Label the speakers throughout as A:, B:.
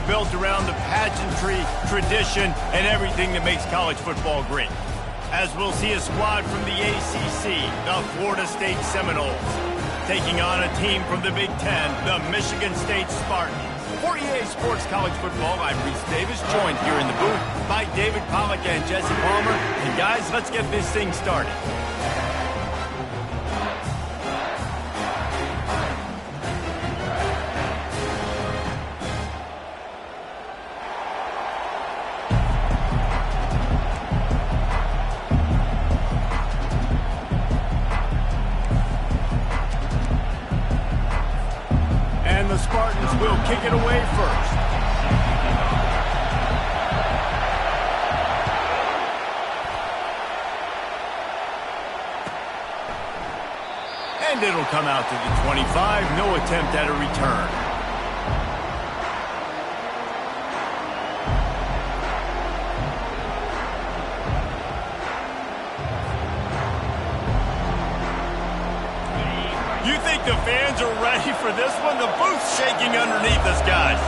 A: built around the pageantry, tradition, and everything that makes college football great. As we'll see a squad from the ACC, the Florida State Seminoles, taking on a team from the Big Ten, the Michigan State Spartans. For EA Sports College Football, I'm Reese Davis, joined here in the booth by David Pollack and Jesse Palmer. And guys, let's get this thing started. Will kick it away first. And it'll come out to the 25. No attempt at a return. You think the fans are ready for this one? The booth's shaking underneath us, guys.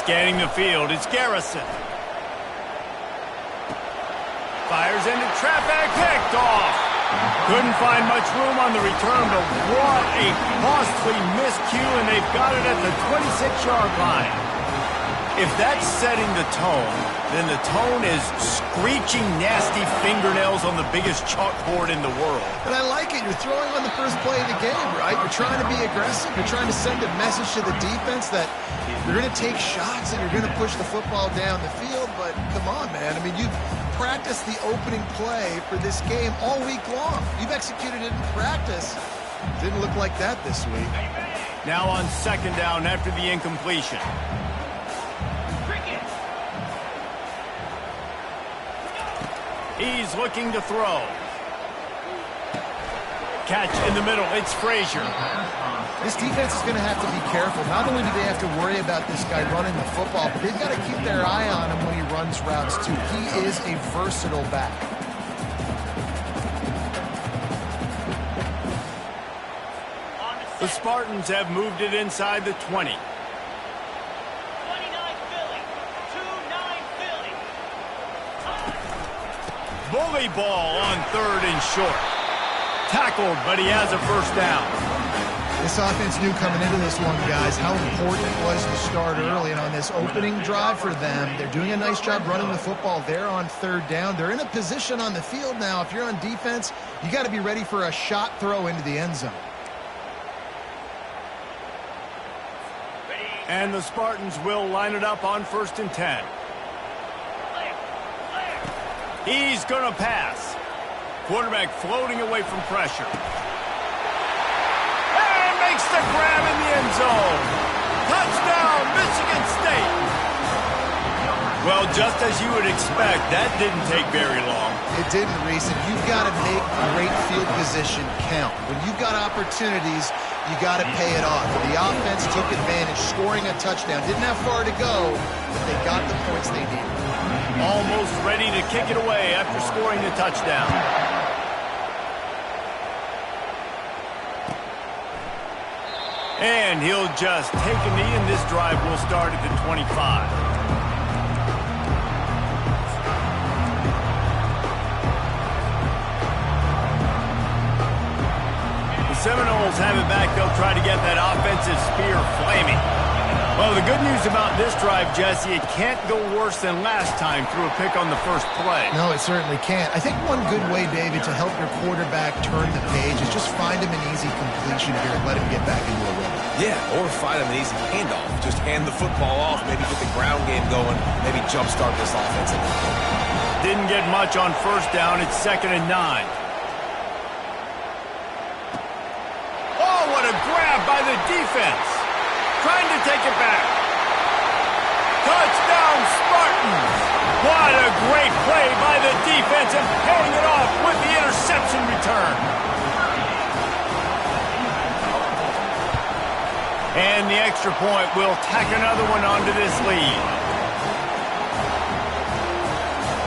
A: Scanning the field, it's Garrison. Fires into traffic, picked off. Couldn't find much room on the return, but what a costly miscue, and they've got it at the 26-yard line. If that's setting the tone, then the tone is screeching nasty fingernails on the biggest chalkboard in the world.
B: And I like it. You're throwing on the first play of the game, right? You're trying to be aggressive. You're trying to send a message to the defense that you're going to take shots and you're going to push the football down the field. But come on, man. I mean, you've practiced the opening play for this game all week long. You've executed it in practice. Didn't look like that this week.
A: Now on second down after the incompletion. He's looking to throw. Catch in the middle. It's Frazier.
B: This defense is going to have to be careful. Not only do they have to worry about this guy running the football, but they've got to keep their eye on him when he runs routes, too. He is a versatile back.
A: The Spartans have moved it inside the 20. Bully ball on third and short. Tackled, but he has a first down.
B: This offense knew coming into this one, guys, how important it was to start early. And on this opening drive for them, they're doing a nice job running the football there on third down. They're in a position on the field now. If you're on defense, you got to be ready for a shot throw into the end zone.
A: And the Spartans will line it up on 1st and 10. He's going to pass. Quarterback floating away from pressure. And makes the grab in the end zone. Touchdown, Michigan State. Well, just as you would expect, that didn't take very long.
B: It didn't, Reese. And you've got to make great field position count. When you've got opportunities, you got to pay it off. The offense took advantage, scoring a touchdown. Didn't have far to go, but they got the points they needed.
A: Almost ready to kick it away after scoring the touchdown. And he'll just take a knee, and this drive will start at the 25. The Seminoles have it back. They'll try to get that offensive spear flaming. Well, the good news about this drive, Jesse, it can't go worse than last time through a pick on the first play.
B: No, it certainly can't. I think one good way, David, to help your quarterback turn the page is just find him an easy completion here and let him get back into a rhythm.
C: Yeah, or find him an easy handoff. Just hand the football off, maybe get the ground game going, maybe jumpstart this offense.
A: Didn't get much on first down. It's 2nd and 9. Oh, what a grab by the defense. Trying to take it back. Touchdown, Spartans. What a great play by the defense and paying it off with the interception return. And the extra point will tack another one onto this lead.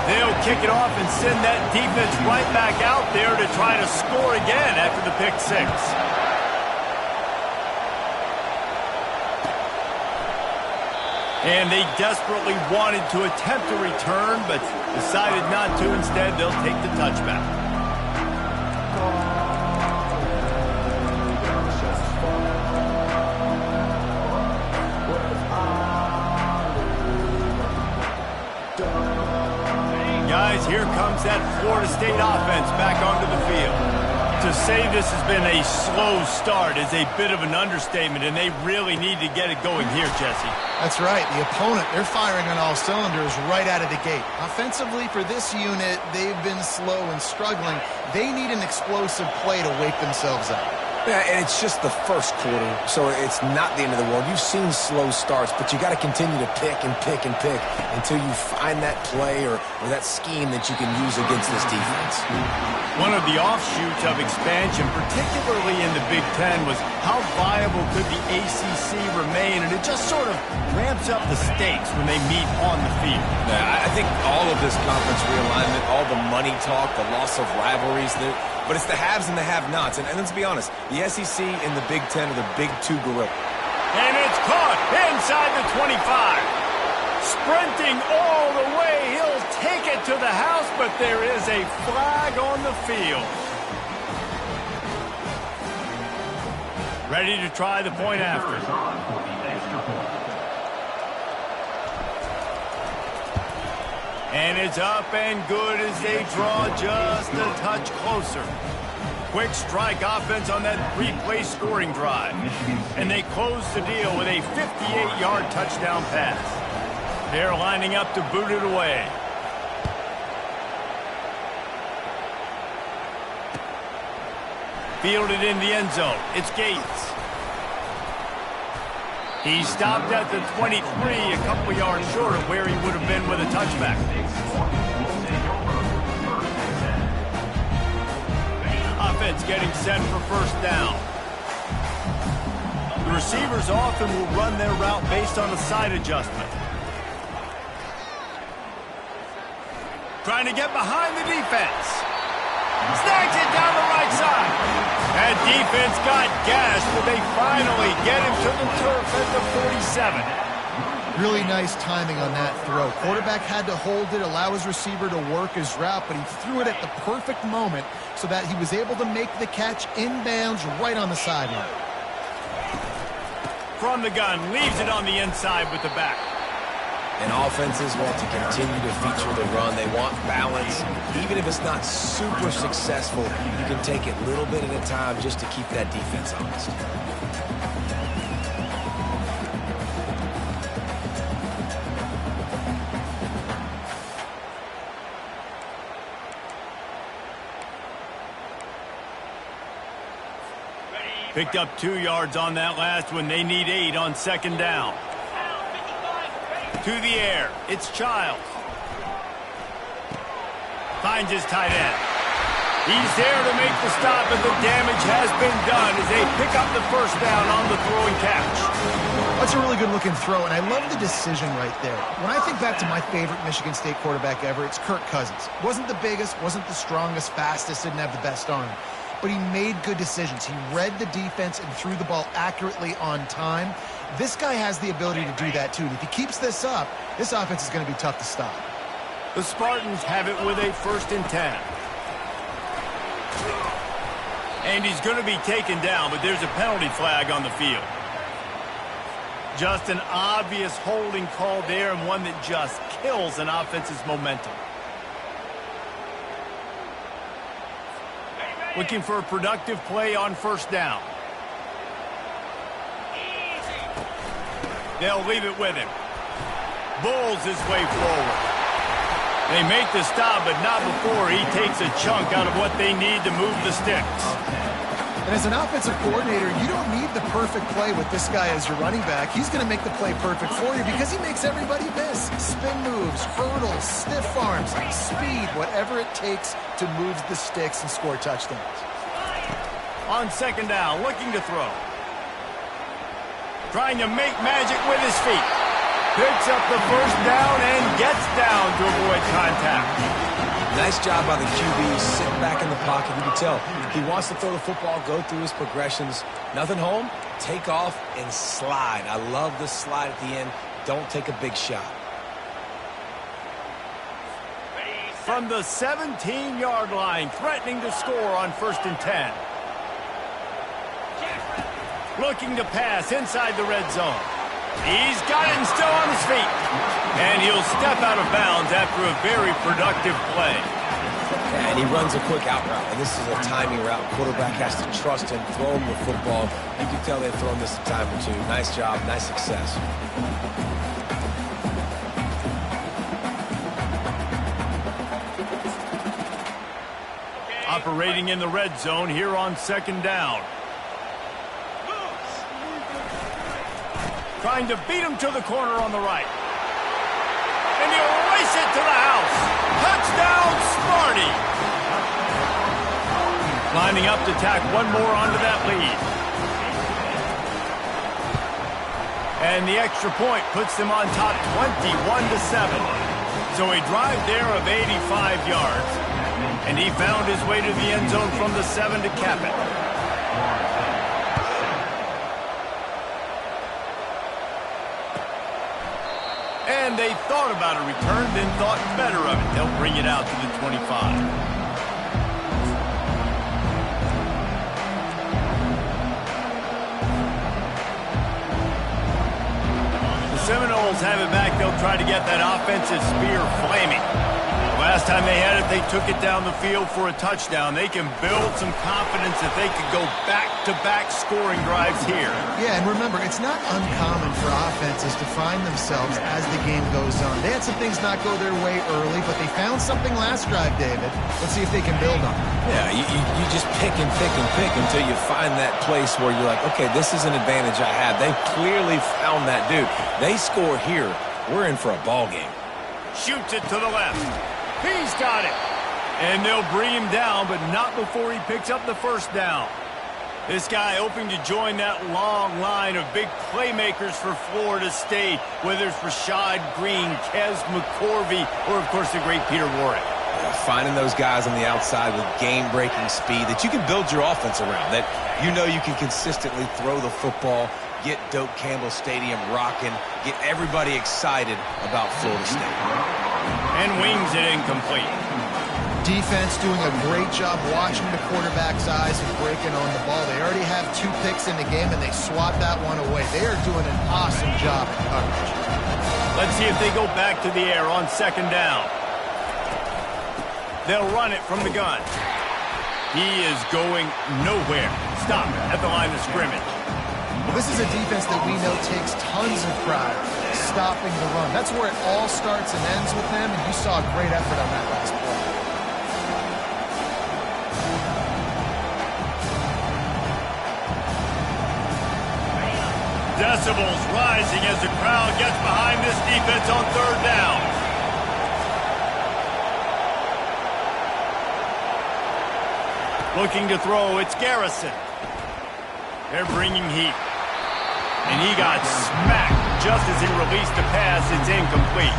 A: They'll kick it off and send that defense right back out there to try to score again after the pick six. And they desperately wanted to attempt a return, but decided not to. Instead, they'll take the touchback. Guys, here comes that Florida State offense back onto the field. To say this has been a slow start is a bit of an understatement, and they really need to get it going here, Jesse.
B: That's right. The opponent, they're firing on all cylinders right out of the gate. Offensively, for this unit, they've been slow and struggling. They need an explosive play to wake themselves up.
C: Yeah, and it's just the first quarter, so it's not the end of the world. You've seen slow starts, but you got to continue to pick and pick and pick until you find that play or that scheme that you can use against this defense.
A: One of the offshoots of expansion, particularly in the Big Ten, was how viable could the ACC remain, and it just sort of ramps up the stakes when they meet on the field.
C: Yeah, I think all of this conference realignment, all the money talk, the loss of rivalries, but it's the haves and the have-nots. And let's be honest, the SEC and the Big Ten are the big two gorillas.
A: And it's caught inside the 25. Sprinting all the way, he'll take it to the house, but there is a flag on the field. Ready to try the point after. And it's up and good as they draw just a touch closer. Quick strike offense on that three-play scoring drive. And they close the deal with a 58-yard touchdown pass. They're lining up to boot it away. Fielded in the end zone. It's Gates. He stopped at the 23, a couple yards short of where he would have been with a touchback. Offense getting set for first down. The receivers often will run their route based on a side adjustment. Trying to get behind the defense. Snags it down the right side. That defense got gashed, but they finally get him to the turf at the 47.
B: Really nice timing on that throw. Quarterback had to hold it, allow his receiver to work his route, but he threw it at the perfect moment so that he was able to make the catch inbounds right on the sideline.
A: From the gun, leaves it on the inside with the back.
C: And offenses want to continue to feature the run. They want balance. Even if it's not super successful, you can take it little bit at a time just to keep that defense honest.
A: Picked up 2 yards on that last one. They need 8 on second down. To the air, it's Childs. Finds his tight end. He's there to make the stop, but the damage has been done as they pick up the first down on the throwing catch.
B: That's a really good-looking throw, and I love the decision right there. When I think back to my favorite Michigan State quarterback ever, it's Kirk Cousins. Wasn't the biggest, wasn't the strongest, fastest, didn't have the best arm. But he made good decisions. He read the defense and threw the ball accurately on time. This guy has the ability to do that, too. And if he keeps this up, this offense is going to be tough to stop.
A: The Spartans have it with a 1st and 10. And he's going to be taken down, but there's a penalty flag on the field. Just an obvious holding call there, and one that just kills an offense's momentum. Looking for a productive play on first down. They'll leave it with him. Bulls his way forward. They make the stop, but not before he takes a chunk out of what they need to move the sticks.
B: And as an offensive coordinator, you don't need the perfect play with this guy as your running back. He's going to make the play perfect for you because he makes everybody miss. Spin moves, hurdles, stiff arms, speed, whatever it takes to move the sticks and score touchdowns.
A: On second down, looking to throw. Trying to make magic with his feet. Picks up the first down and gets down to avoid contact.
C: Nice job by the QB, sitting back in the pocket. You can tell he wants to throw the football, go through his progressions. Nothing home, take off, and slide. I love the slide at the end. don't take a big shot.
A: From the 17-yard line, threatening to score on 1st and 10. Looking to pass inside the red zone. He's got it and still on his feet. And he'll step out of bounds after a very productive play.
C: And he runs a quick out route, and this is a timing route. Quarterback has to trust him, throw him the football. You can tell they've thrown this a time or two. Nice job, nice success.
A: Operating in the red zone here on 2nd down. Trying to beat him to the corner on the right. And he'll race it to the house. Touchdown, Sparty. Lining up to tack one more onto that lead. And the extra point puts them on top 21-7. So a drive there of 85 yards. And he found his way to the end zone from the 7 to cap it. And they thought about a return, then thought better of it. They'll bring it out to the 25. Seminoles have it back. They'll try to get that offensive spear flaming. Last time they had it, they took it down the field for a touchdown. They can build some confidence that they could go back-to-back scoring drives here.
B: Yeah, and remember, it's not uncommon for offenses to find themselves as the game goes on. They had some things not go their way early, but they found something last drive, David. Let's see if they can build on it.
C: Yeah, you just pick and pick and pick until you find that place where you're like, okay, this is an advantage I have. They clearly found that dude. They score here, we're in for a ball game.
A: Shoots it to the left. He's got it. And they'll bring him down, but not before he picks up the 1st down. This guy hoping to join that long line of big playmakers for Florida State, whether it's Rashad Green, Kez McCorvey, or, of course, the great Peter Warrick.
C: Finding those guys on the outside with game-breaking speed that you can build your offense around, that you know you can consistently throw the football, get Doak Campbell Stadium rocking, get everybody excited about Florida State.
A: And wings it incomplete.
B: Defense doing a great job watching the quarterback's eyes and breaking on the ball. They already have 2 picks in the game, and they swat that one away. They are doing an awesome job at coverage.
A: Let's see if they go back to the air on 2nd down. They'll run it from the gun. He is going nowhere. Stop at the line of scrimmage.
B: Well, this is a defense that we know takes tons of pride stopping the run. That's where it all starts and ends with them, and you saw a great effort on that last play.
A: Decibels rising as the crowd gets behind this defense on 3rd down. Looking to throw, it's Garrison. They're bringing heat. And he got smacked just as he released the pass. It's incomplete.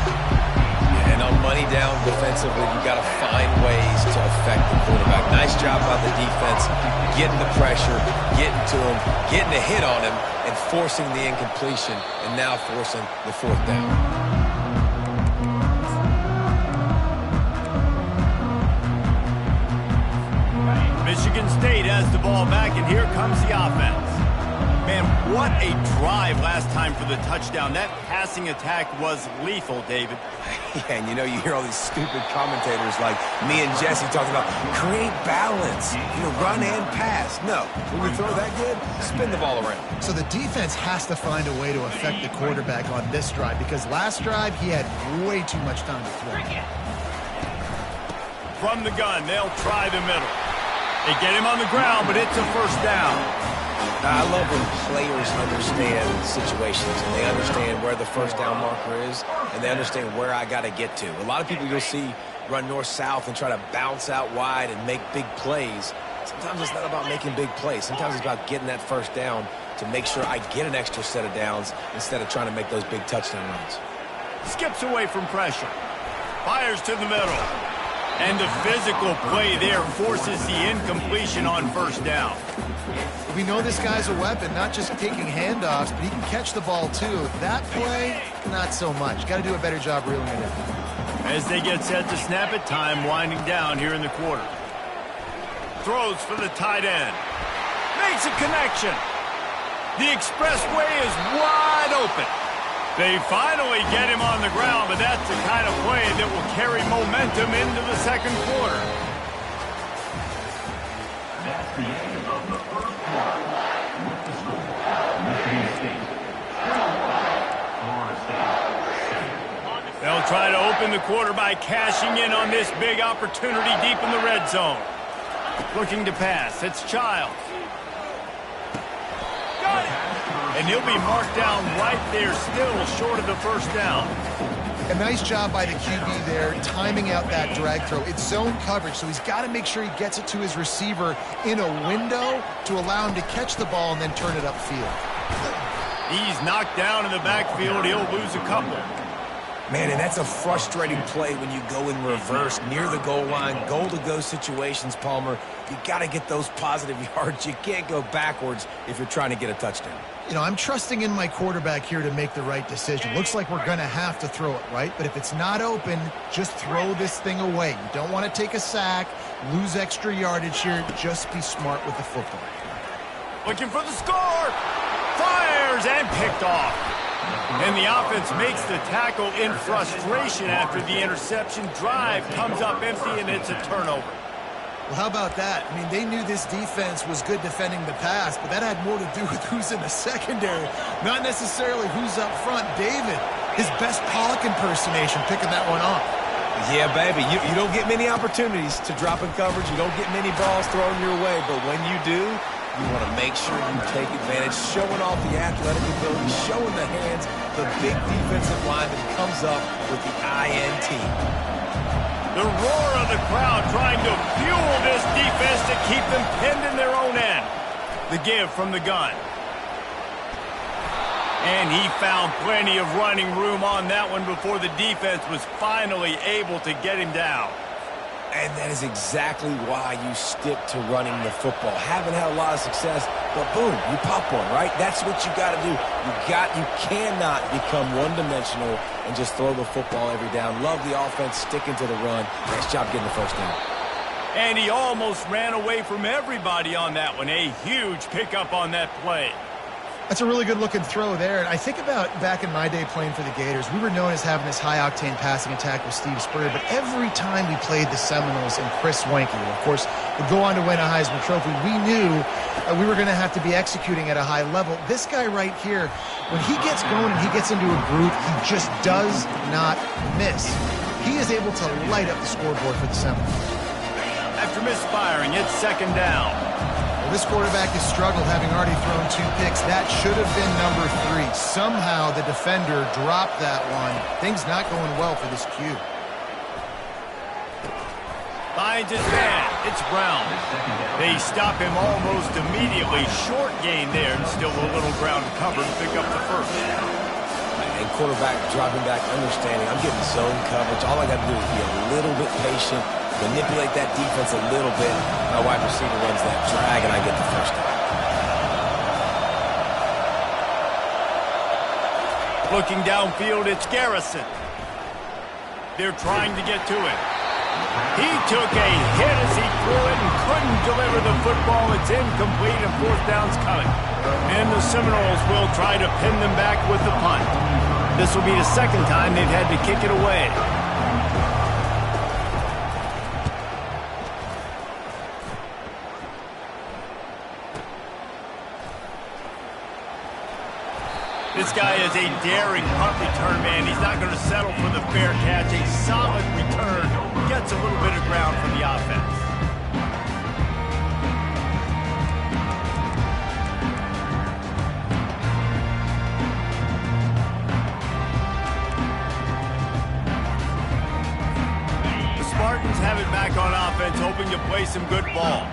C: And on money down defensively, you got to find ways to affect the quarterback. Nice job by the defense, getting the pressure, getting to him, getting a hit on him, and forcing the incompletion, and now forcing the 4th down.
A: Michigan State has the ball back, and here comes the offense. Man, what a drive last time for the touchdown. That passing attack was lethal, David.
C: Yeah, and you know, you hear all these stupid commentators like me and Jesse talking about create balance, run and pass. No, when you throw that good, spin the ball around.
B: So the defense has to find a way to affect the quarterback on this drive, because last drive he had way too much time to throw.
A: From the gun, they'll try the middle. They get him on the ground, but it's a 1st down.
C: I love when players understand situations and they understand where the 1st down marker is and they understand where I got to get to. A lot of people you'll see run north-south and try to bounce out wide and make big plays. Sometimes it's not about making big plays. Sometimes it's about getting that 1st down to make sure I get an extra set of downs instead of trying to make those big touchdown runs.
A: Skips away from pressure. Fires to the middle. And the physical play there forces the incompletion on first down.
B: We know this guy's a weapon, not just taking handoffs, but he can catch the ball too. That play, not so much. Got to do a better job reeling it in.
A: As they get set to snap it, time winding down here in the quarter. Throws for the tight end. Makes a connection. The expressway is wide open. They finally get him on the ground, but that's the kind of play that will carry momentum into the second quarter.
D: That's the end of the first quarter. With the score, Michigan State 25, Florida State 7.
A: They'll try to open the quarter by cashing in on this big opportunity deep in the red zone. Looking to pass. It's Childs. Got it. And he'll be marked down right there, still short of the first down.
B: A nice job by the QB there, timing out that drag throw. It's zone coverage, so he's got to make sure he gets it to his receiver in a window to allow him to catch the ball and then turn it upfield.
A: He's knocked down in the backfield. He'll lose a couple.
C: Man, and that's a frustrating play when you go in reverse near the goal line, goal-to-go situations, Palmer. You got to get those positive yards. You can't go backwards if you're trying to get a touchdown.
B: You know, I'm trusting in my quarterback here to make the right decision. Looks like we're going to have to throw it, right? But if it's not open, just throw this thing away. You don't want to take a sack, lose extra yardage here. Just be smart with the football.
A: Looking for the score. Fires and picked off. And the offense makes the tackle in frustration after the interception. Drive comes up empty, and it's a turnover.
B: Well, how about that? I mean, they knew this defense was good defending the pass, but that had more to do with who's in the secondary, not necessarily who's up front. David, his best Pollock impersonation, picking that one off.
C: Yeah, baby, you don't get many opportunities to drop in coverage. You don't get many balls thrown your way, but when you do, you want to make sure you take advantage, showing off the athletic ability, showing the hands. The big defensive lineman comes up with the INT.
A: The roar of the crowd trying to fuel this defense to keep them pinned in their own end. The give from the gun. And he found plenty of running room on that one before the defense was finally able to get him down.
C: And that is exactly why you stick to running the football. Haven't had a lot of success, but boom, you pop one, right? That's what you got to do. You cannot become one-dimensional and just throw the football every down. Love the offense, sticking to the run. Nice job getting the first down.
A: And he almost ran away from everybody on that one. A huge pickup on that play.
B: That's a really good-looking throw there. And I think about back in my day playing for the Gators, we were known as having this high-octane passing attack with Steve Spurrier, but every time we played the Seminoles and Chris Weinke, who, of course, would go on to win a Heisman Trophy, we knew we were going to have to be executing at a high level. This guy right here, when he gets going and he gets into a groove, he just does not miss. He is able to light up the scoreboard for the Seminoles.
A: After misfiring, it's second down.
B: This quarterback has struggled, having already thrown 2 picks. That should have been number 3. Somehow the defender dropped that one. Things not going well for this Q.
A: Finds his man. It's Brown. They stop him almost immediately. Short gain there, and still a little ground to cover to pick up the first.
C: And quarterback dropping back, understanding I'm getting zone coverage. All I got to do is be a little bit patient, manipulate that defense a little bit. My wide receiver runs that drag, and I get the first down.
A: Looking downfield, it's Garrison. They're trying to get to it. He took a hit as he threw it and couldn't deliver the football. It's incomplete, and fourth down's coming. And the Seminoles will try to pin them back with the punt. This will be the second time they've had to kick it away. This guy is a daring punt return man. He's not going to settle for the fair catch. A solid return. Gets a little bit of ground for the offense. The Spartans have it back on offense, hoping to play some good ball.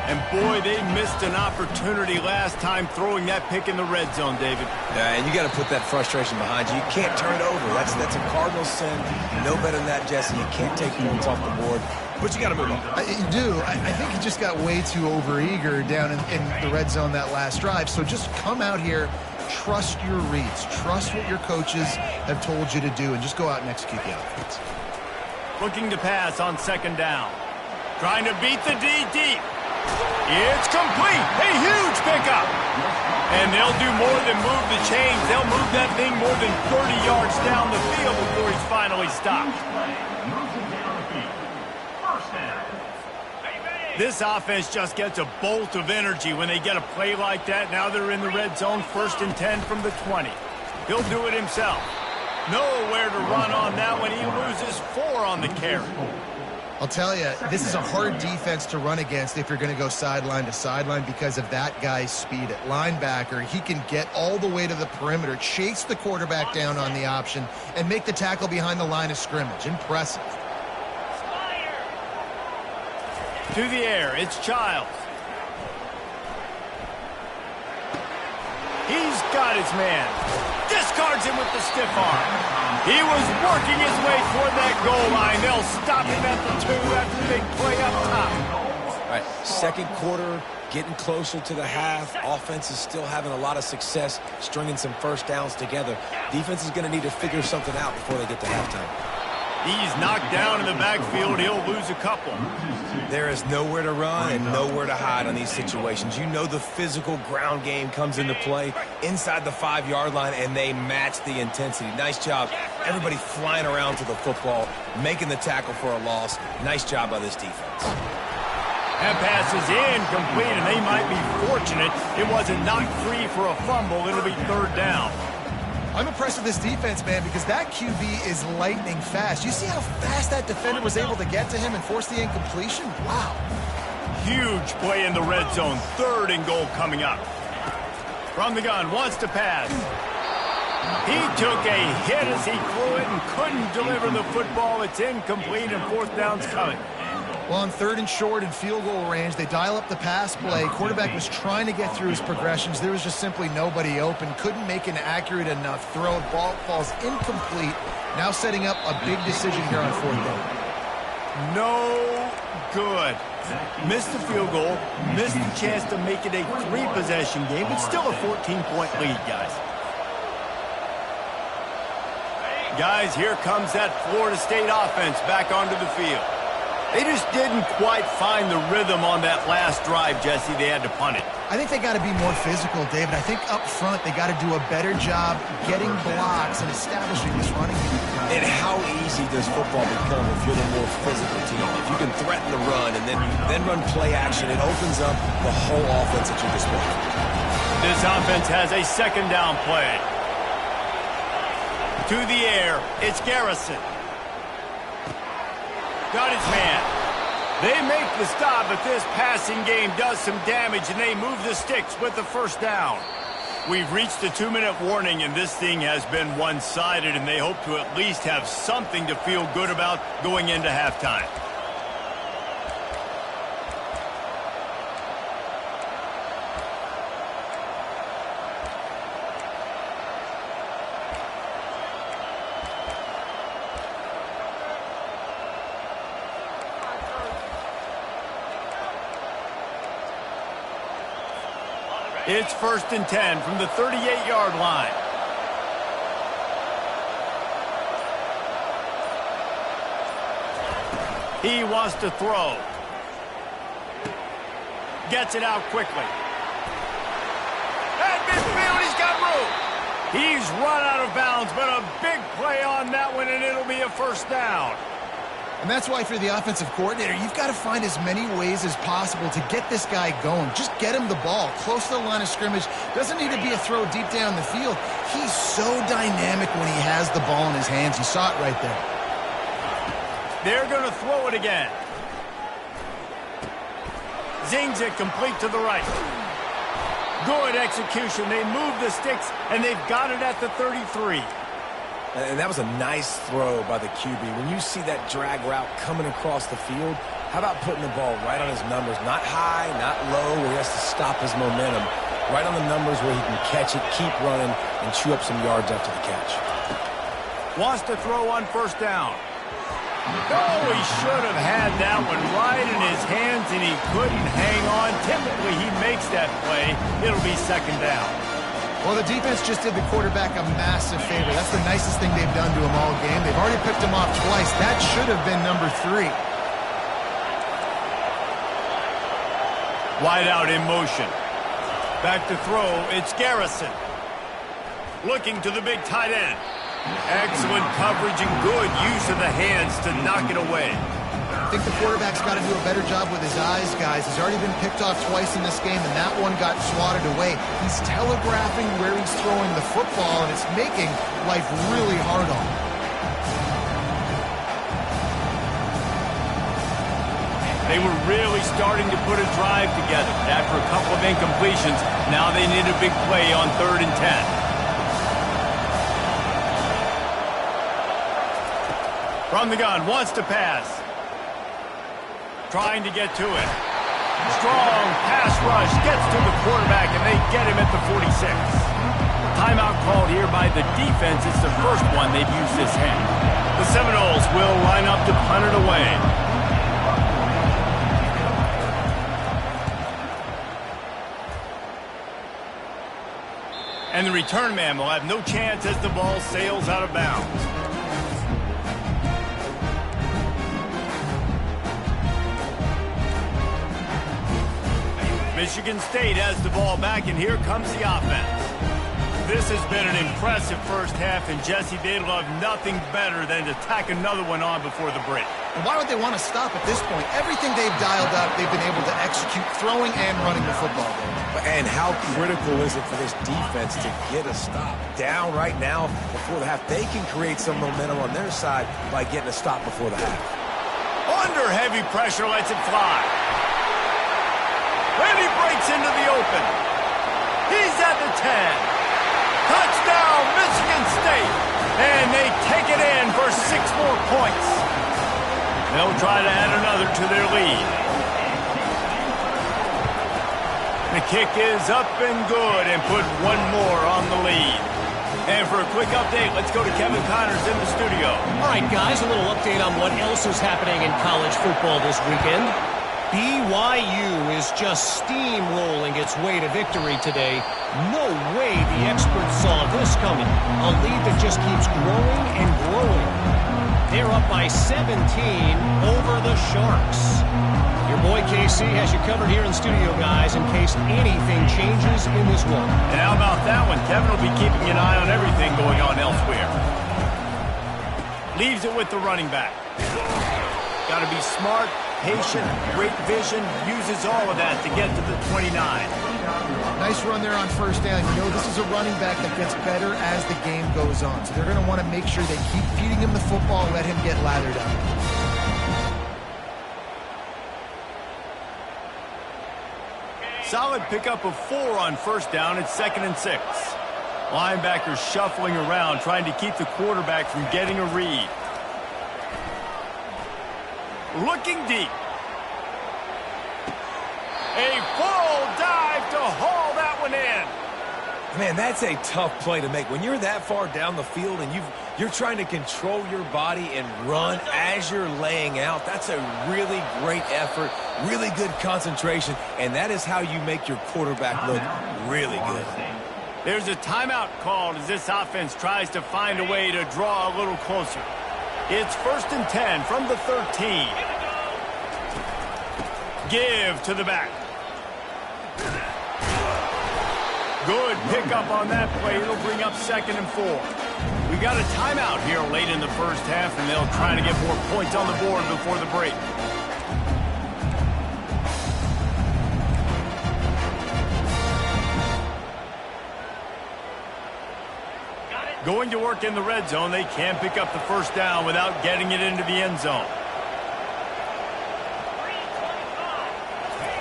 A: And boy, they missed an opportunity last time throwing that pick in the red zone, David.
C: Yeah, and you got to put that frustration behind you. You can't turn it over. That's a cardinal sin. You know better than that, Jesse. You can't take points off the board, but you got to move on.
B: You do. I think he just got way too overeager down in the red zone that last drive. So just come out here, trust your reads, trust what your coaches have told you to do, and just go out and execute the offense.
A: Looking to pass on second down. Trying to beat the D deep. It's complete. A huge pickup. And they'll do more than move the chains. They'll move that thing more than 30 yards down the field before he's finally stopped. This offense just gets a bolt of energy when they get a play like that. Now they're in the red zone, 1st and 10 from the 20. He'll do it himself. Nowhere to run on that when he loses 4 on the carry.
B: I'll tell you, this is a hard defense to run against if you're going to go sideline to sideline because of that guy's speed at linebacker. He can get all the way to the perimeter, chase the quarterback down on the option, and make the tackle behind the line of scrimmage. Impressive.
A: To the air, it's Childs. He's got his man. Discards him with the stiff arm. He was working his way toward that goal line. They'll stop him at the 2 after the big play up top.
C: All right, second quarter, getting closer to the half. Offense is still having a lot of success stringing some first downs together. Defense is going to need to figure something out before they get to halftime.
A: He's knocked down in the backfield. He'll lose a couple.
C: There is nowhere to run and nowhere to hide on these situations. You know the physical ground game comes into play inside the 5-yard line, and they match the intensity. Nice job. Everybody flying around to the football, making the tackle for a loss. Nice job by this defense.
A: That pass is incomplete, and they might be fortunate it wasn't knocked free for a fumble. It'll be 3rd down.
B: I'm impressed with this defense, man, because that QB is lightning fast. You see how fast that defender was able to get to him and force the incompletion? Wow.
A: Huge play in the red zone. 3rd and goal coming up. From the gun, wants to pass. He took a hit as he threw it and couldn't deliver the football. It's incomplete, and 4th down's coming.
B: Well, on 3rd and short and field goal range, they dial up the pass play. Quarterback was trying to get through his progressions. There was just simply nobody open. Couldn't make an accurate enough throw. Ball falls incomplete. Now setting up a big decision here on 4th down.
A: No good. Missed the field goal. Missed the chance to make it a 3-possession game, but still a 14-point lead, guys. Guys, here comes that Florida State offense back onto the field. They just didn't quite find the rhythm on that last drive, Jesse. They had to punt it.
B: I think they got to be more physical, David. I think up front they got to do a better job getting blocks and establishing this running game.
C: And how easy does football become if you're the more physical team? If you can threaten the run and then run play action, it opens up the whole offense at your disposal.
A: This offense has a 2nd down play. To the air, it's Garrison. Got his man. They make the stop, but this passing game does some damage, and they move the sticks with the 1st down. We've reached the 2-minute warning, and this thing has been one-sided, and they hope to at least have something to feel good about going into halftime. It's 1st and 10 from the 38-yard line. He wants to throw. Gets it out quickly. At midfield, he's got room. He's run out of bounds, but a big play on that one, and it'll be a 1st down.
B: And that's why, for the offensive coordinator, you've got to find as many ways as possible to get this guy going. Just get him the ball close to the line of scrimmage. Doesn't need to be a throw deep down the field. He's so dynamic when he has the ball in his hands. You saw it right there.
A: They're going to throw it again. Zings it complete to the right. Good execution. They move the sticks, and they've got it at the 33.
C: And that was a nice throw by the QB. When you see that drag route coming across the field, How about putting the ball right on his numbers? Not high, not low, where he has to stop his momentum. Right on the numbers where he can catch it, keep running, and chew up some yards after the catch.
A: Wants to throw on first down. Oh, he should have had that one right in his hands, and he couldn't hang on. Typically, he makes that play. It'll be second down.
B: Well, the defense just did the quarterback a massive favor. That's the nicest thing they've done to him all game. They've already picked him off twice. That should have been number 3.
A: Wide out in motion. Back to throw, it's Garrison. Looking to the big tight end. Excellent coverage and good use of the hands to knock it away.
B: I think the quarterback's got to do a better job with his eyes, guys. He's already been picked off twice in this game, and that one got swatted away. He's telegraphing where he's throwing the football, and it's making life really hard on him.
A: They were really starting to put a drive together. After a couple of incompletions, now they need a big play on 3rd and 10. From the gun, wants to pass. Trying to get to it. Strong pass rush, gets to the quarterback, and they get him at the 46. Timeout called here by the defense. It's the first one they've used this half. The Seminoles will line up to punt it away. And the return man will have no chance as the ball sails out of bounds. Michigan State has the ball back, and here comes the offense. This has been an impressive first half, and Jesse, they'd love nothing better than to tack another one on before the break.
B: And why would they want to stop at this point? Everything they've dialed up, they've been able to execute throwing and running the football game.
C: And how critical is it for this defense to get a stop down right now before the half? They can create some momentum on their side by getting a stop before the half.
A: Under heavy pressure, lets it fly. And he breaks into the open. He's at the 10. Touchdown, Michigan State. And they take it in for 6 more points. They'll try to add another to their lead. The kick is up and good and put 1 more on the lead. And for a quick update, let's go to Kevin Connors in the studio.
E: All right, guys, a little update on what else is happening in college football this weekend. BYU is just steamrolling its way to victory today. No way the experts saw this coming. A lead that just keeps growing and growing. They're up by 17 over the Sharks. Your boy KC has you covered here in studio, guys, in case anything changes in this one.
A: And how about that one? Kevin will be keeping an eye on everything going on elsewhere. Leaves it with the running back. Got to be smart, patient, great vision, uses all of that to get to the 29.
B: Nice run there on first down. You know, this is a running back that gets better as the game goes on. So they're going to want to make sure they keep feeding him the football and let him get lathered up.
A: Solid pickup of 4 on first down. It's 2nd and 6. Linebackers shuffling around, trying to keep the quarterback from getting a read. Looking deep. A full dive to haul that one in.
C: Man, that's a tough play to make. When you're that far down the field and you're trying to control your body and run as you're laying out, that's a really great effort, really good concentration, and that is how you make your quarterback look really good.
A: There's a timeout called as this offense tries to find a way to draw a little closer. It's 1st and 10 from the 13. Give to the back. Good pickup on that play. It'll bring up 2nd and 4. We got a timeout here late in the first half, and they'll try to get more points on the board before the break. Going to work in the red zone. They can't pick up the first down without getting it into the end zone.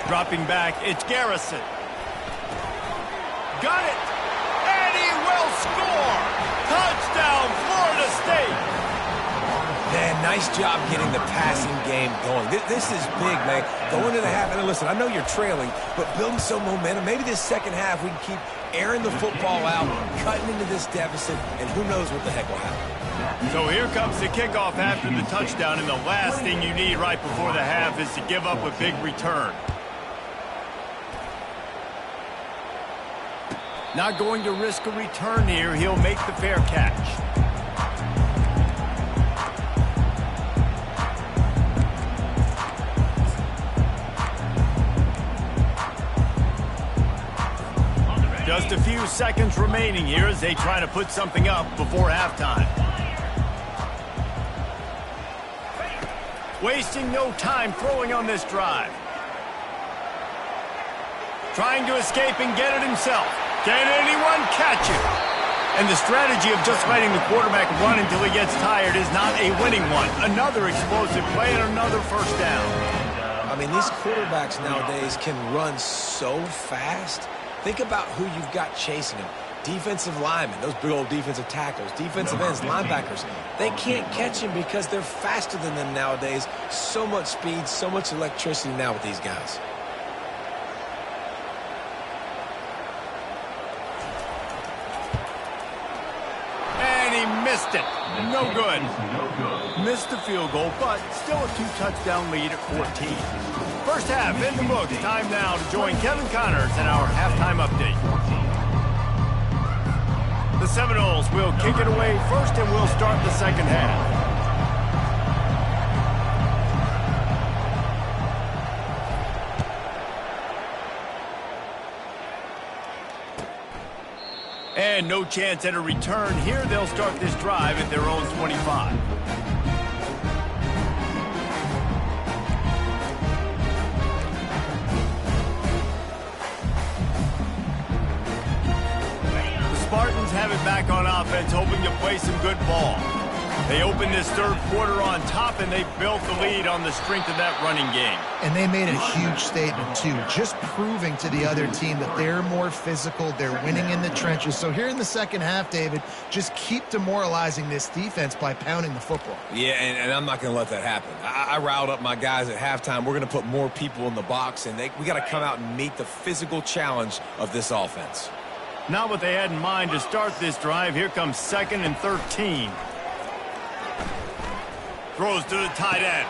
A: Dropping back, it's Garrison. Got it! And he will score! Touchdown, Florida State!
C: Man, Nice job getting the passing game going. This is big, man. Going to the half, and listen, I know you're trailing, but building some momentum. Maybe this second half we can keep airing the football out, cutting into this deficit, and who knows what the heck will happen.
A: So here comes the kickoff after the touchdown, and the last thing you need right before the half is to give up a big return. Not going to risk a return here. He'll make the fair catch. Just a few seconds remaining here as they try to put something up before halftime. Wasting no time throwing on this drive. Trying to escape and get it himself. Can anyone catch it? And the strategy of just letting the quarterback run until he gets tired is not a winning one. Another explosive play and another first down.
C: I mean, these quarterbacks nowadays can run so fast. Think about who you've got chasing them. Defensive linemen, those big old defensive tackles, defensive ends, linebackers. They can't catch him because they're faster than them nowadays. So much speed, so much electricity now with these guys.
A: And he missed it. No good. Missed the field goal, but still a two-touchdown lead at 14. First half in the books. Time now to join Kevin Connors in our halftime update. The Seminoles will kick it away first, and we'll start the second half. And no chance at a return here. They'll start this drive at their own 25. Spartans have it back on offense, hoping to play some good ball. They opened this third quarter on top, and they built the lead on the strength of that running game.
B: And they made a huge statement, too, just proving to the other team that they're more physical, they're winning in the trenches. So here in the second half, David, just keep demoralizing this defense by pounding the football.
C: Yeah, and I'm not going to let that happen. I riled up my guys at halftime. We're going to put more people in the box, and we got to come out and meet the physical challenge of this offense.
A: Not what they had in mind to start this drive. Here comes 2nd and 13. Throws to the tight end.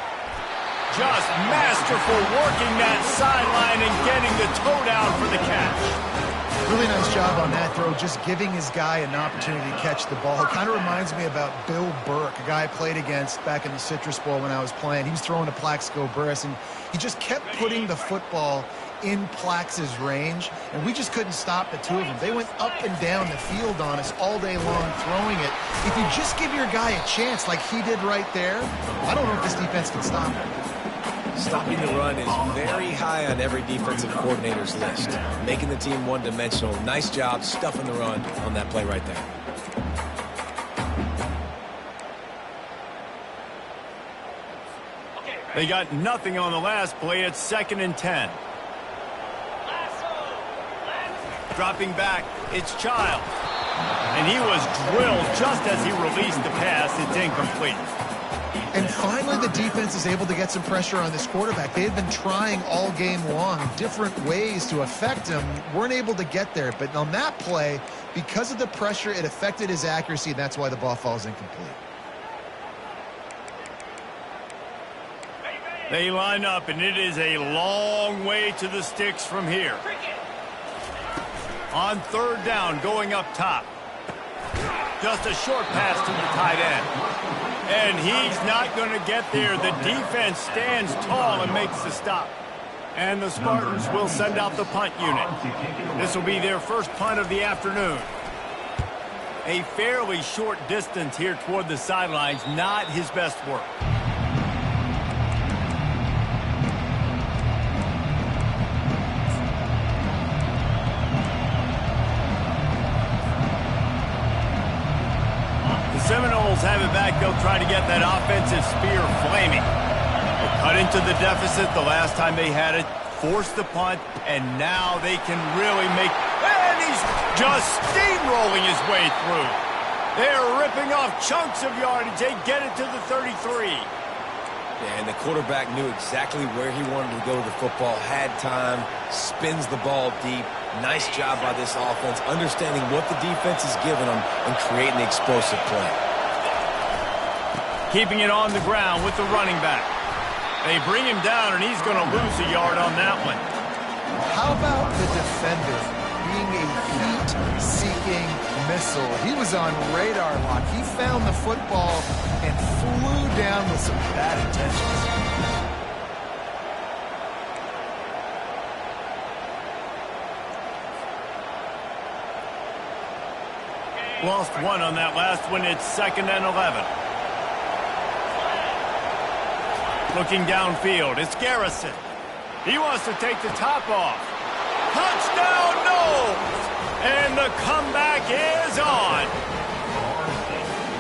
A: Just masterful working that sideline and getting the toe down for the catch.
B: Really nice job on that throw, just giving his guy an opportunity to catch the ball. It kind of reminds me about Bill Burke, a guy I played against back in the Citrus Bowl when I was playing. He was throwing to Plaxico Burress, and he just kept putting the football in Plax's range, and we just couldn't stop the two of them. They went up and down the field on us all day long throwing it. If you just give your guy a chance like he did right there, I don't know if this defense can stop it.
C: Stopping the run is very high on every defensive coordinator's list. Making the team one-dimensional. Nice job stuffing the run on that play right there.
A: They got nothing on the last play. It's 2nd and 10. Dropping back, it's Child. And he was drilled just as he released the pass. It's incomplete.
B: And finally, the defense is able to get some pressure on this quarterback. They had been trying all game long different ways to affect him. Weren't able to get there. But on that play, because of the pressure, it affected his accuracy, and that's why the ball falls incomplete.
A: They line up, and it is a long way to the sticks from here. On 3rd down, going up top. Just a short pass to the tight end. And he's not going to get there. The defense stands tall and makes the stop. And the Spartans will send out the punt unit. This will be their first punt of the afternoon. A fairly short distance here toward the sidelines, not his best work. Seminoles have it back. They'll try to get that offensive spear flaming. They cut into the deficit the last time they had it, forced the punt, and now they can really make... And he's just steamrolling his way through. They're ripping off chunks of yardage. They get it to the 33.
C: Yeah, and the quarterback knew exactly where he wanted to go with the football, had time, spins the ball deep. Nice job by this offense, understanding what the defense is giving them and creating the explosive play.
A: Keeping it on the ground with the running back. They bring him down, and he's going to lose a yard on that one.
B: How about the defender being a heat-seeking missile? He was on radar lock. He found the football and flew down with some bad intentions.
A: Lost one on that last one. It's 2nd and 11. Looking downfield, it's Garrison. He wants to take the top off. Touchdown, no! And the comeback is on.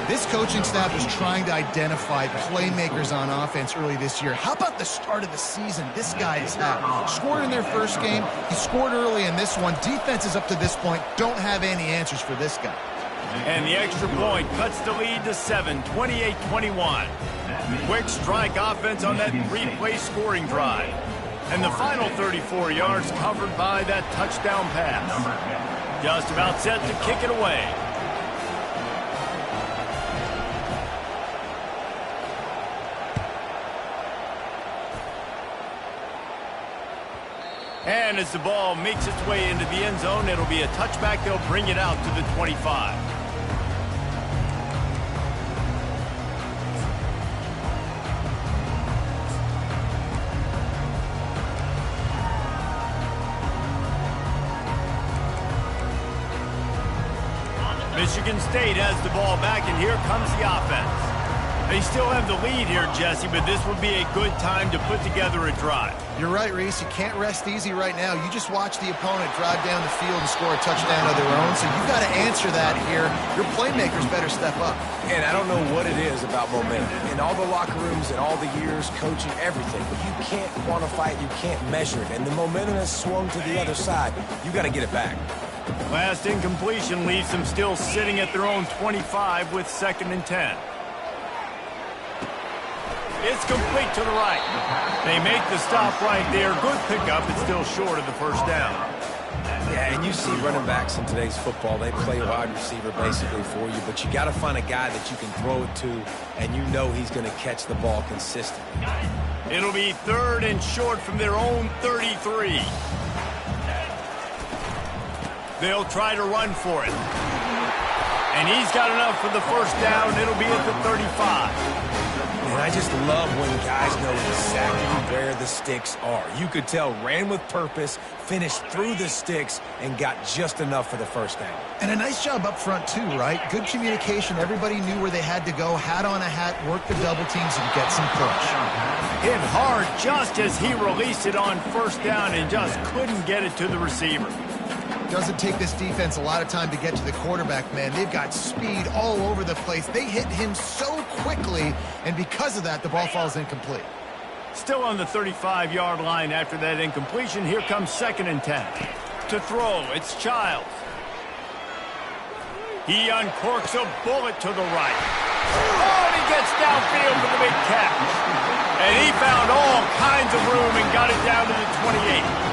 B: This coaching staff is trying to identify playmakers on offense early this year. How about the start of the season this guy has had? Scored in their first game. He scored early in this one. Defenses up to this point don't have any answers for this guy.
A: And the extra point cuts the lead to 7, 28-21. Quick strike offense on that three-play scoring drive. And the final 34 yards covered by that touchdown pass. Just about set to kick it away. And as the ball makes its way into the end zone, it'll be a touchback. They'll bring it out to the 25. Michigan State has the ball back, and here comes the offense. They still have the lead here, Jesse, but this would be a good time to put together a drive.
B: You're right, Reese. You can't rest easy right now. You just watch the opponent drive down the field and score a touchdown of their own, so you've got to answer that here. Your playmakers better step up.
C: And I don't know what it is about momentum. In all the locker rooms and all the years, coaching, everything, but you can't quantify it, you can't measure it, and the momentum has swung to the other side. You got to get it back.
A: Last incompletion leaves them still sitting at their own 25 with 2nd and 10. It's complete to the right. They make the stop right there. Good pickup. It's still short of the first down.
C: Yeah, and you see running backs in today's football, they play wide receiver basically for you, but you got to find a guy that you can throw it to, and you know he's going to catch the ball consistently.
A: It'll be 3rd and short from their own 33. They'll try to run for it. And he's got enough for the first down. It'll be at the 35.
C: And I just love when guys know exactly where the sticks are. You could tell ran with purpose, finished through the sticks, and got just enough for the first down.
B: And a nice job up front, too, right? Good communication. Everybody knew where they had to go. Hat on a hat, work the double teams, and get some push.
A: Hit hard just as he released it on first down and just couldn't get it to the receiver.
B: Doesn't take this defense a lot of time to get to the quarterback, man. They've got speed all over the place. They hit him so quickly, and because of that, the ball falls incomplete.
A: Still on the 35-yard line after that incompletion. Here comes 2nd and 10. To throw, it's Childs. He uncorks a bullet to the right. Oh, and he gets downfield for the big catch. And he found all kinds of room and got it down to the 28.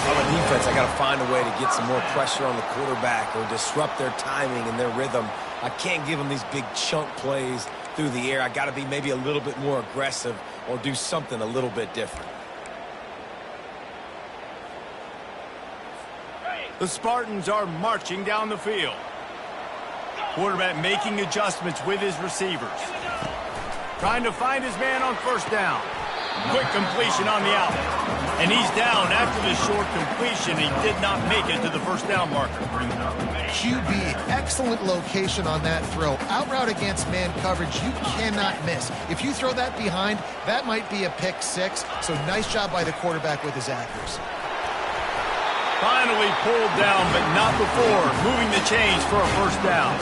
C: On the defense, I got to find a way to get some more pressure on the quarterback or disrupt their timing and their rhythm. I can't give them these big chunk plays through the air. I got to be maybe a little bit more aggressive or do something a little bit different.
A: The Spartans are marching down the field. Quarterback making adjustments with his receivers. Trying to find his man on first down. Quick completion on the out. And he's down after the short completion. He did not make it to the first down marker.
B: QB, excellent location on that throw. Out route against man coverage, you cannot miss. If you throw that behind, that might be a pick six. So nice job by the quarterback with his accuracy.
A: Finally pulled down, but not before moving the chains for a first down.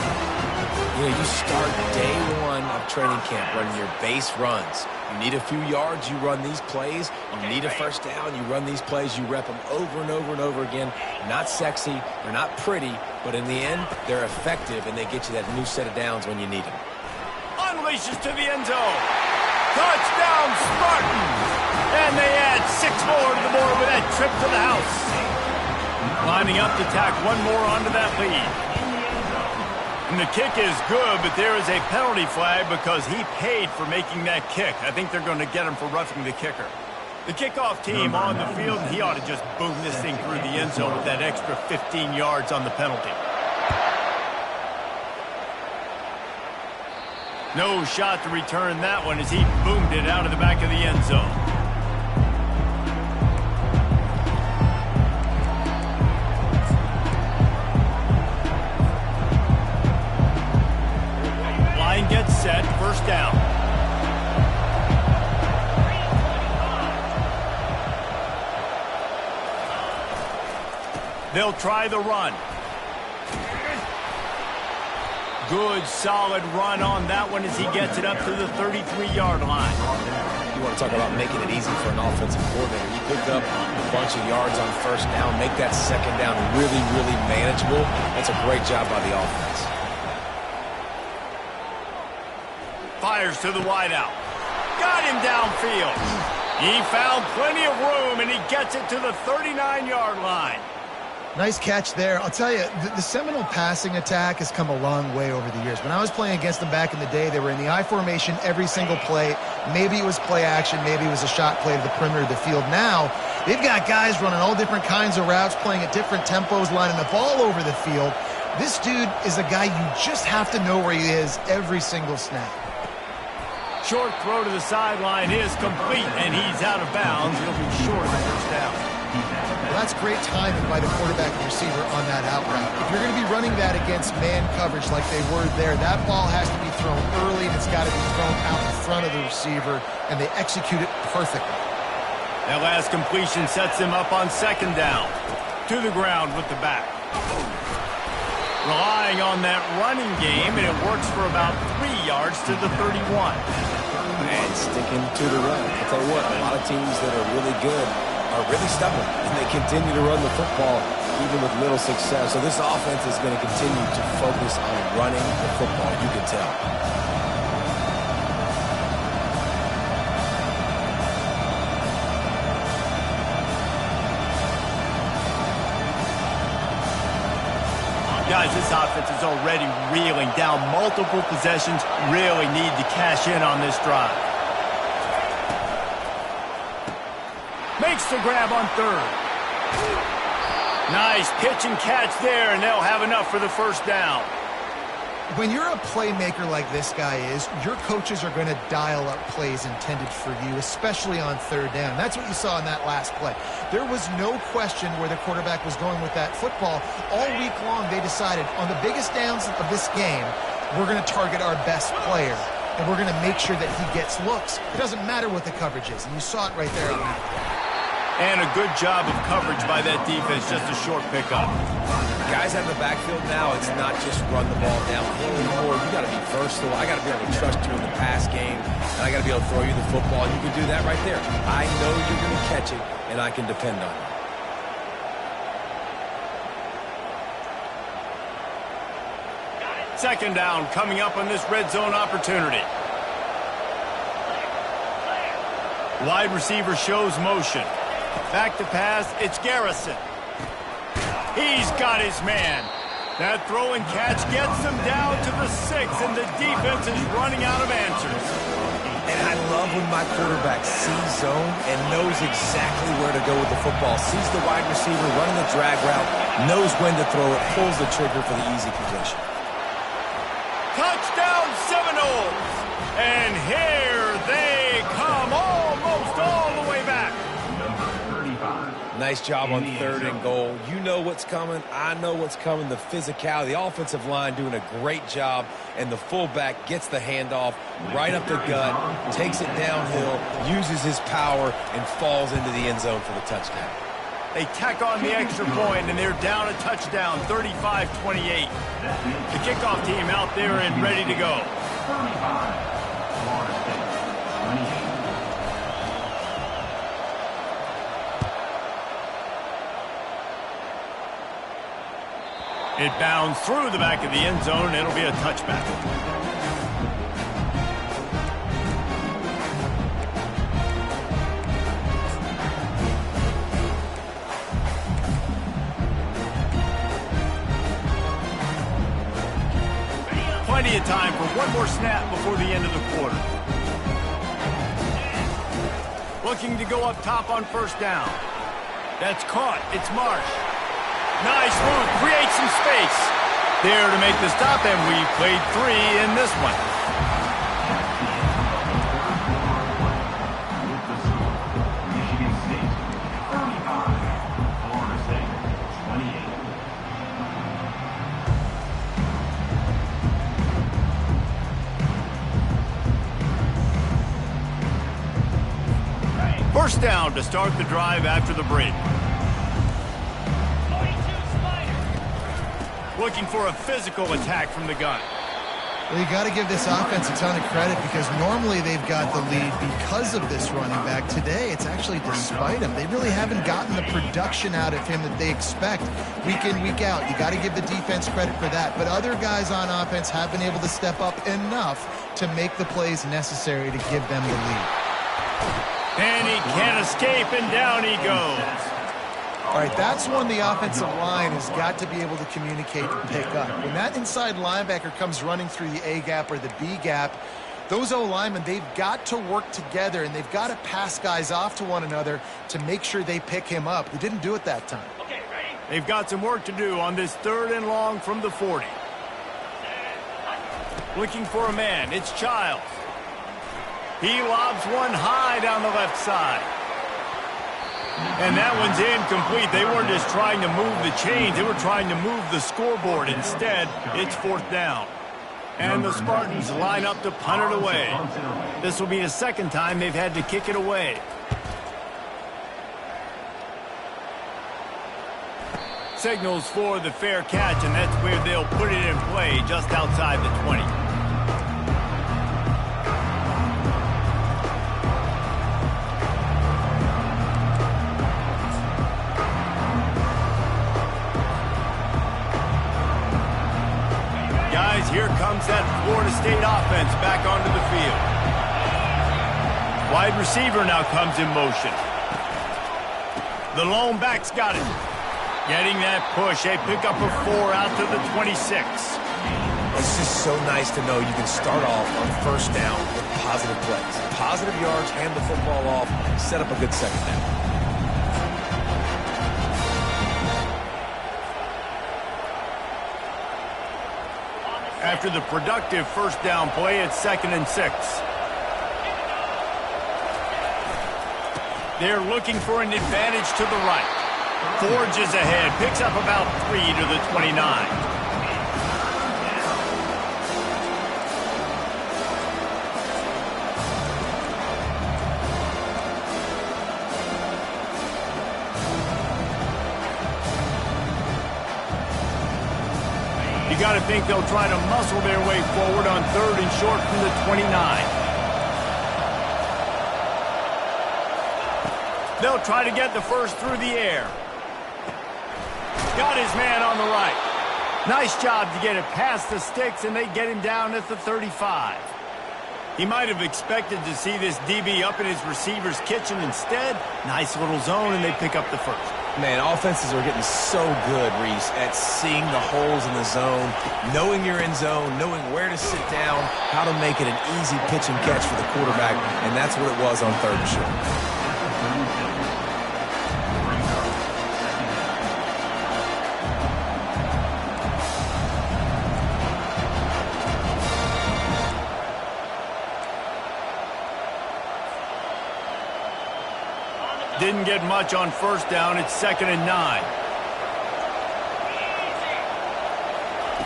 C: You know, you start day one of training camp running your base runs. You need a few yards, you run these plays. You need a first down, you run these plays. You rep them over and over and over again. Not sexy, they're not pretty, but in the end, they're effective, and they get you that new set of downs when you need them.
A: Unleashes to the end zone. Touchdown, Spartans! And they add 6 more to the board with that trip to the house. Lining up to tack one more onto that lead. And the kick is good, but there is a penalty flag because he paid for making that kick. I think they're going to get him for roughing the kicker. The kickoff team on the field, and he ought to just boom this thing through the end zone with that extra 15 yards on the penalty. No shot to return that one as he boomed it out of the back of the end zone. Line gets set, first down. They'll try the run. Good, solid run on that one as he gets it up to the 33-yard line.
C: You want to talk about making it easy for an offensive coordinator. He picked up a bunch of yards on first down, make that second down really, really manageable. That's a great job by the offense.
A: Fires to the wideout. Got him downfield. He found plenty of room, and he gets it to the 39-yard line.
B: Nice catch there. I'll tell you, the Seminole passing attack has come a long way over the years. When I was playing against them back in the day, they were in the I formation every single play. Maybe it was play action. Maybe it was a shot play to the perimeter of the field. Now, they've got guys running all different kinds of routes, playing at different tempos, lining up all over the field. This dude is a guy you just have to know where he is every single snap.
A: Short throw to the sideline is complete, and he's out of bounds. He'll be short of the first down.
B: Well, that's great timing by the quarterback and receiver on that out route. If you're going to be running that against man coverage like they were there, that ball has to be thrown early, and it's got to be thrown out in front of the receiver, and they execute it perfectly.
A: That last completion sets him up on second down. To the ground with the back. Relying on that running game, and it works for about 3 yards to the 31.
C: And sticking to the run. I'll tell you what, a lot of teams that are really good are really stubborn, and they continue to run the football even with little success. So this offense is going to continue to focus on running the football, you can tell.
A: Guys, this offense is already reeling down multiple possessions. Really need to cash in on this drive. Makes the grab on third. Nice pitch and catch there, and they'll have enough for the first down.
B: When you're a playmaker like this guy is, your coaches are going to dial up plays intended for you, especially on third down. That's what you saw in that last play. There was no question where the quarterback was going with that football. All week long, they decided on the biggest downs of this game, we're going to target our best player, and we're going to make sure that he gets looks. It doesn't matter what the coverage is, and you saw it right there on that play.
A: And a good job of coverage by that defense, just a short pickup.
C: Guys out of the backfield now, it's not just run the ball downhill anymore. You got to be versatile. I got to be able to trust you in the pass game, and I got to be able to throw you the football. And you can do that right there. I know you're going to catch it, and I can depend on it.
A: Second down coming up on this red zone opportunity. Wide receiver shows motion. Back to pass, it's Garrison. He's got his man. That throw and catch gets them down to the 6, and the defense is running out of answers.
C: And I love when my quarterback sees zone and knows exactly where to go with the football. Sees the wide receiver running the drag route, knows when to throw it, pulls the trigger for the easy completion.
A: Touchdown Seminoles! And here they come, almost all the way back.
C: Nice job on third and goal. You know what's coming. I know what's coming. The physicality, the offensive line doing a great job, and the fullback gets the handoff right up the gut, takes it downhill, uses his power, and falls into the end zone for the touchdown.
A: They tack on the extra point, and they're down a touchdown, 35-28. The kickoff team out there and ready to go.
D: 35, Florida State, 28.
A: It bounds through the back of the end zone. It'll be a touchback. Plenty of time for one more snap before the end of the quarter. Looking to go up top on first down. That's caught. It's Marsh. Nice move. Create some space. There to make the stop, and we played 3 in this one.
D: Michigan State, 35, Florida State, 28.
A: First down to start the drive after the break. Looking for a physical attack from the gun.
B: Well, you got to give this offense a ton of credit because normally they've got the lead because of this running back. Today, it's actually despite him. They really haven't gotten the production out of him that they expect week in, week out. You got to give the defense credit for that. But other guys on offense have been able to step up enough to make the plays necessary to give them the lead.
A: And he can't escape, and down he goes.
B: All right, that's one the offensive line has got to be able to communicate and pick up. When that inside linebacker comes running through the A gap or the B gap, those O-linemen, they've got to work together, and they've got to pass guys off to one another to make sure they pick him up. They didn't do it that time.
A: Okay, ready? They've got some work to do on this 3rd and long from the 40. Looking for a man. It's Childs. He lobs one high down the left side. And that one's incomplete. They weren't just trying to move the chains. They were trying to move the scoreboard. Instead, it's 4th down. And the Spartans line up to punt it away. This will be the 2nd time they've had to kick it away. Signals for the fair catch, and that's where they'll put it in play, just outside the 20. Here comes that Florida State offense back onto the field. Wide receiver now comes in motion. The lone back's got it. Getting that push. They pick up a 4 out to the 26.
C: It's just so nice to know you can start off on first down with positive plays. Positive yards, hand the football off, set up a good second down.
A: After the productive first down play, it's 2nd and 6. They're looking for an advantage to the right. Forges ahead, picks up about 3 to the 29. You got to think they'll try to muscle their way forward on 3rd and short from the 29. They'll try to get the first through the air. Got his man on the right. Nice job to get it past the sticks, and they get him down at the 35. He might have expected to see this DB up in his receiver's kitchen. Instead, nice little zone, and they pick up the first.
C: Man, offenses are getting so good, Reese, at seeing the holes in the zone, knowing you're in zone, knowing where to sit down, how to make it an easy pitch and catch for the quarterback, and that's what it was on 3rd and short.
A: Didn't get much on first down. It's 2nd and 9.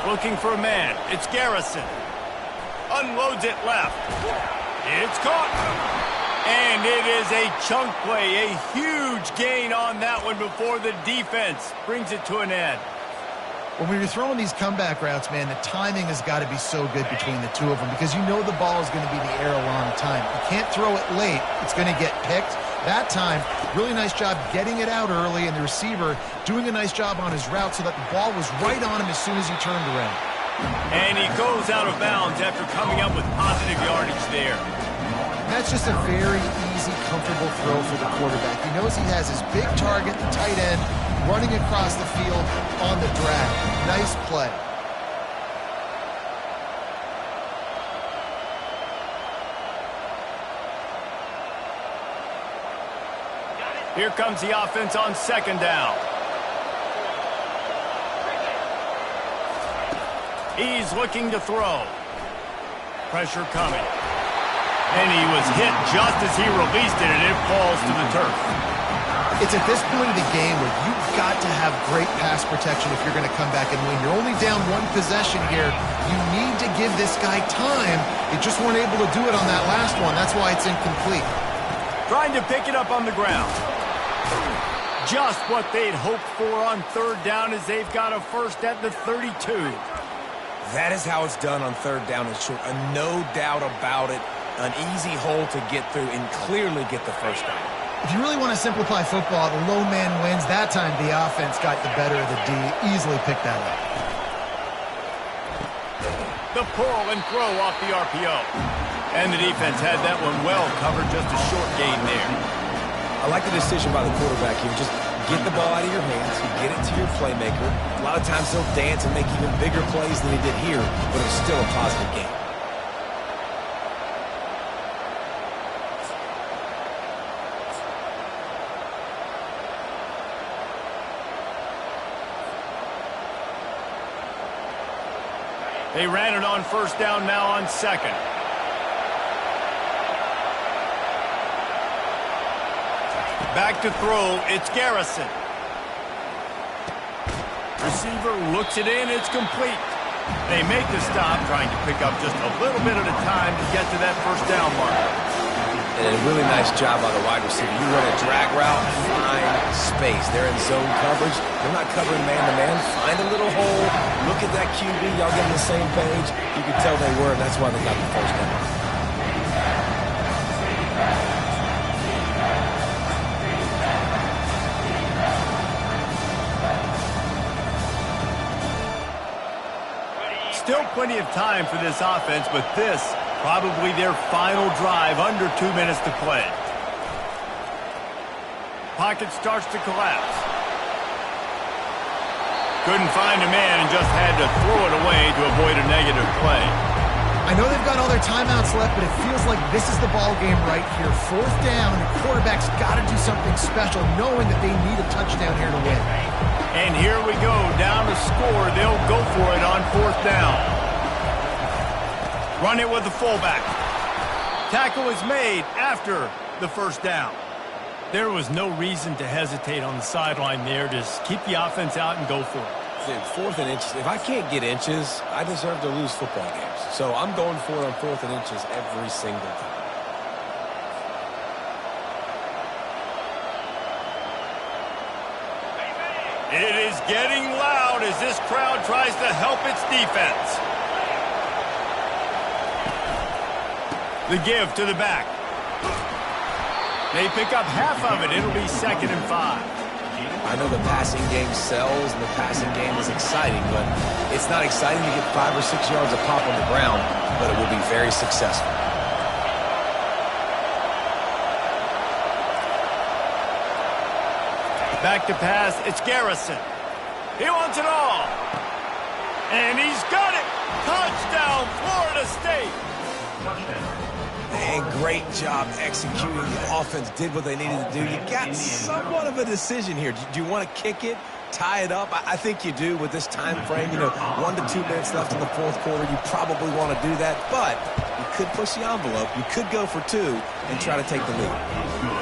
A: Looking for a man. It's Garrison. Unloads it left. It's caught. And it is a chunk play, a huge gain on that one before the defense brings it to an end.
B: When you're throwing these comeback routes, man, the timing has got to be so good between the two of them because you know the ball is going to be in the air a long time. You can't throw it late. It's going to get picked. That time, really nice job getting it out early, and the receiver doing a nice job on his route so that the ball was right on him as soon as he turned around.
A: And he goes out of bounds after coming up with positive yardage there.
B: That's just a very easy, comfortable throw for the quarterback. He knows he has his big target, the tight end, running across the field on the drag. Nice play.
A: Here comes the offense on second down. He's looking to throw. Pressure coming. And he was hit just as he released it, and it falls to the turf.
B: It's at this point of the game where you've got to have great pass protection if you're going to come back and win. You're only down one possession here. You need to give this guy time. They just weren't able to do it on that last one. That's why it's incomplete.
A: Trying to pick it up on the ground. Just what they'd hoped for on third down as they've got a first at the 32.
C: That is how it's done on third down and short. No doubt about it. An easy hole to get through and clearly get the first down.
B: If you really want to simplify football, the low man wins. That time the offense got the better of the D. Easily picked that up.
A: The pull and throw off the RPO. And the defense had that one well covered, just a short gain there.
C: I like the decision by the quarterback here. Just get the ball out of your hands, get it to your playmaker. A lot of times he'll dance and make even bigger plays than he did here, but it's still a positive game.
A: They ran it on first down, now on second. Back to throw, it's Garrison. Receiver looks it in, it's complete. They make the stop, trying to pick up just a little bit at a time to get to that first down marker.
C: And a really nice job by the wide receiver. You run a drag route, find space. They're in zone coverage. They're not covering man-to-man. Find a little hole. Look at that QB. Y'all get on the same page. You can tell they were, and that's why they got the first down.
A: Still plenty of time for this offense, but this probably their final drive, under 2 minutes to play. Pocket starts to collapse. Couldn't find a man and just had to throw it away to avoid a negative play.
B: I know they've got all their timeouts left, but it feels like this is the ball game right here. Fourth down, and quarterback's got to do something special, knowing that they need a touchdown here to win.
A: And here we go, down to score. They'll go for it on fourth down. Run it with the fullback. Tackle is made after the first down. There was no reason to hesitate on the sideline there. Just keep the offense out and go for it.
C: Fourth and inches. If I can't get inches, I deserve to lose football games. So I'm going for it on fourth and inches every single time.
A: It is getting loud as this crowd tries to help its defense. The give to the back. They pick up half of it. It'll be 2nd and 5.
C: I know the passing game sells and the passing game is exciting, but it's not exciting to get 5 or 6 yards of pop on the ground, but it will be very successful.
A: Back to pass, it's Garrison. He wants it all. And he's got it. Touchdown, Florida State.
C: And great job executing. The offense did what they needed to do. You got somewhat of a decision here. Do you want to kick it, tie it up? I think you do with this time frame. 1 to 2 minutes left in the fourth quarter. You probably want to do that, but you could push the envelope. You could go for 2 and try to take the lead.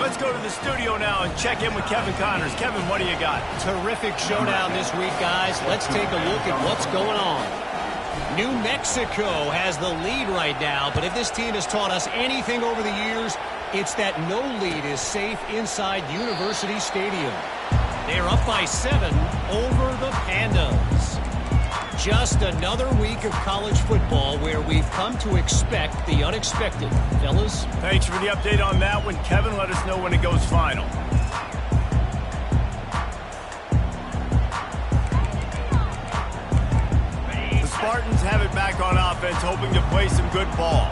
A: Let's go to the studio now and check in with Kevin Connors. Kevin, what do you got?
E: Terrific showdown this week, guys. Let's take a look at what's going on. New Mexico has the lead right now, but if this team has taught us anything over the years, it's that no lead is safe inside University Stadium. They're up by 7 over the Pandas. Just another week of college football where we've come to expect the unexpected. Fellas?
A: Thanks for the update on that one, Kevin. Let us know when it goes final. Spartans have it back on offense, hoping to play some good ball.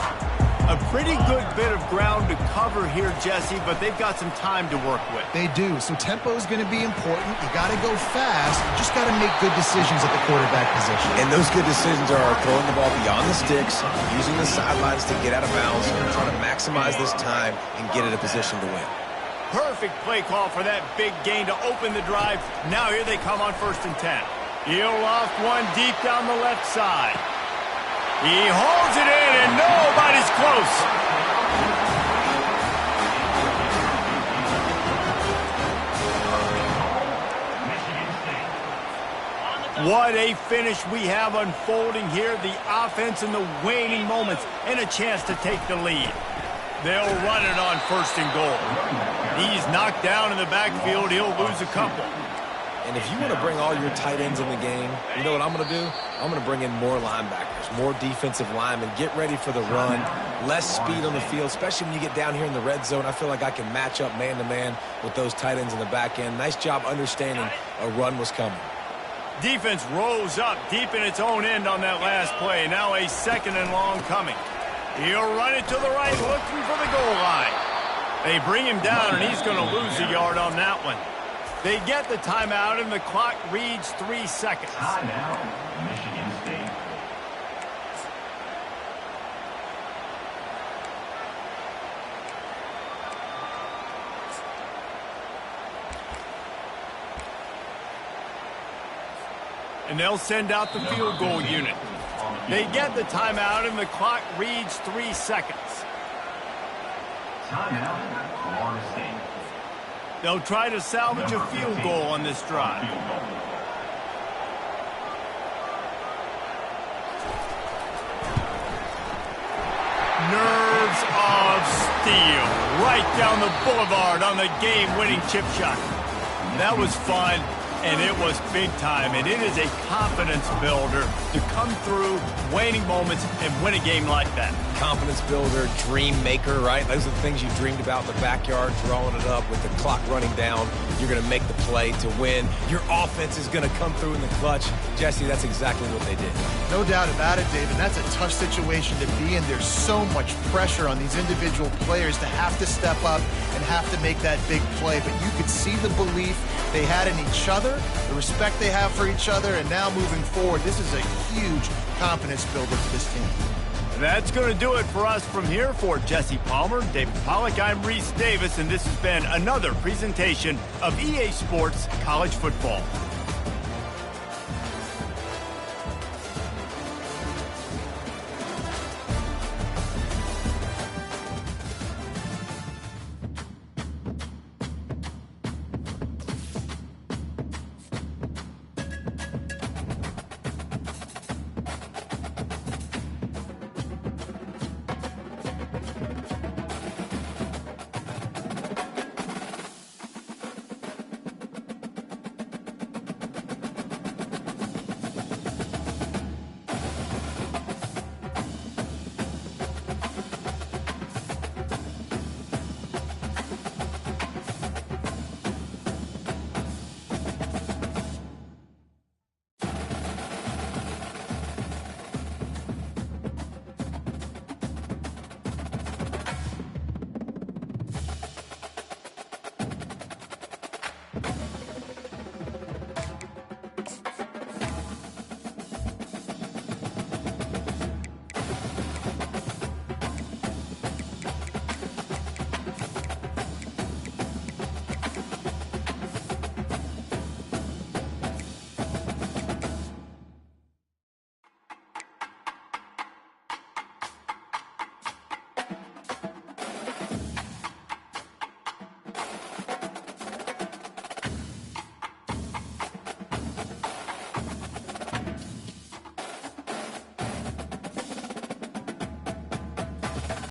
A: A pretty good bit of ground to cover here, Jesse, but they've got some time to work with.
B: They do, so tempo is going to be important. You got to go fast. You just got to make good decisions at the quarterback position.
C: And those good decisions are throwing the ball beyond the sticks, using the sidelines to get out of bounds, and trying to maximize this time and get in a position to win.
A: Perfect play call for that big gain to open the drive. Now here they come on 1st and 10. He'll loft one deep down the left side. He holds it in, and nobody's close. What a finish we have unfolding here. The offense in the waning moments and a chance to take the lead. They'll run it on 1st and goal. He's knocked down in the backfield. He'll lose a couple.
C: And if you want to bring all your tight ends in the game, you know what I'm going to do? I'm going to bring in more linebackers, more defensive linemen, get ready for the run, less speed on the field, especially when you get down here in the red zone. I feel like I can match up man-to-man with those tight ends in the back end. Nice job understanding a run was coming.
A: Defense rose up deep in its own end on that last play. Now a 2nd and long coming. He'll run it to the right, looking for the goal line. They bring him down, and he's going to lose a yard on that one. They get the timeout, and the clock reads 3 seconds.
D: Timeout, Michigan State.
A: And they'll send out the field goal unit. They get the timeout, and the clock reads 3 seconds.
D: Timeout, Florida State.
A: They'll try to salvage a field goal on this drive. Nerves of steel. Right down the boulevard on the game-winning chip shot. That was fun, and it was big time. And it is a confidence builder to come through waning moments and win a game like that.
C: Confidence builder, dream maker, right? Those are the things you dreamed about in the backyard, drawing it up with the clock running down. You're going to make the play to win. Your offense is going to come through in the clutch. Jesse, that's exactly what they did.
B: No doubt about it, David. That's a tough situation to be in. There's so much pressure on these individual players to have to step up and have to make that big play. But you could see the belief they had in each other, the respect they have for each other, and now moving forward, this is a huge confidence builder for this team.
A: That's going to do it for us from here. For Jesse Palmer, David Pollack, I'm Reese Davis, and this has been another presentation of EA Sports College Football.